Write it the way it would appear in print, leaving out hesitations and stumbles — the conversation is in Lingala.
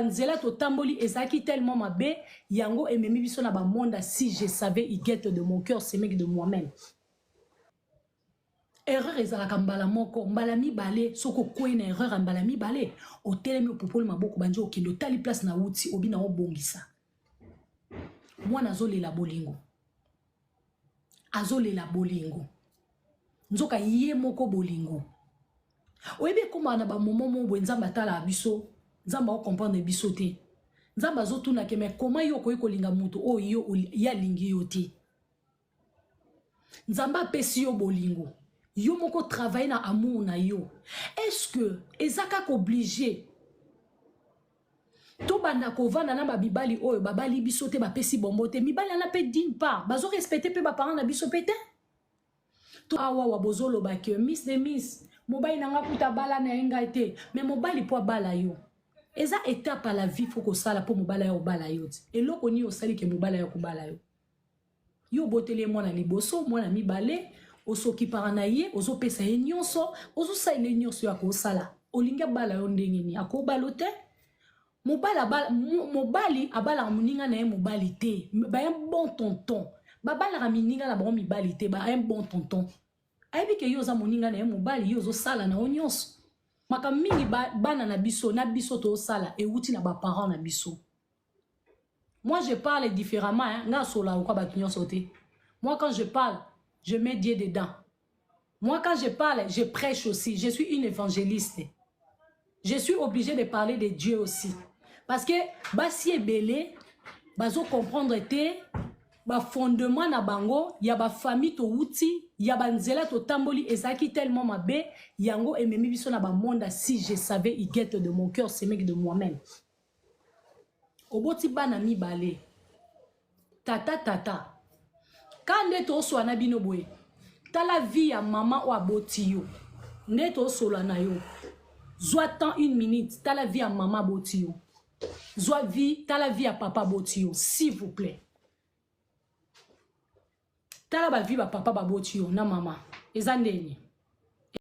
nzela to tamboli ezaki tellement mabe yango ememi biso na ba monde. Si je savais il guette de mon cœur c'est mec de moi-même. Erreur ezalaka mbala moko mbala mibale soko koyi na erreur mbala mibale otelemi opopoli maboko banje okende otali place na wuti obina obongisa. Mwana azolela bolingo. Azolela bolingo. Nzoka ye moko bolingo. Oyebe koma na ba moment mo bwenzamba tala biso. Nzamba o comprendre biso te. Nzamba zo tuna ke me koma yo koyi kolinga mutu o yo ya lingi yo te. Nzamba pesi yo bolingo. Yo moko travailler na amour na yo. Est-ce que ezaka obligé to banda ko vanda na babibali oyo babali biso te ba pesi bombo te mibali na pe d'une part bazo respecter pe ba parents na biso pete. To awa wa bozolo ba ke miss de miss mobali na nga kuta bala na enga te mais mobali po bala yo. Eza étape à la vie faut ko sala po mobala yo bala yo. Eloko ni osali ke mobala yo ko bala yo. Yo botele mwana liboso mwana mibale osoki paranaye ozo pesa ye nyonso ozo sa ile nyonso ya ko sala. Olinga bala yo ndenge ni akobalo te. Mobali abala muninga na ye mobali te. Ba un bon tonton. Babala ramininga na bon mibali te ba un bon tonton. Aibi ke yo za muninga na ye mobali yo zo sala na onyonso. Maka mingi bana na biso to sala e wuti na ba parents na biso. Moi je parle différemment hein, nga sola ou kwa ba nyonso te. Moi quand je parle, je mets Dieu dedans. Moi quand je parle, je prêche aussi, je suis une évangéliste. Je suis obligée de parler de Dieu aussi. Parce que basi ebele bazo comprendre te ba fondement na bango ya ba famille to wuti ya ba nzela to tamboli ezaki tellement mabe yango ememi biso na ba monde. Si je savais il guette de mon cœur c'est mec de moi-même. Oboti bana mibale tata quand neto so na bino boye tala vie ya maman o aboti yo neto so na yo zwa temps une minute tala vie ya maman boti yo zwa vie tala vie ya papa boti yo s'il vous plaît. Tala ba vie ba papa ba boti yo na mama eza ndeni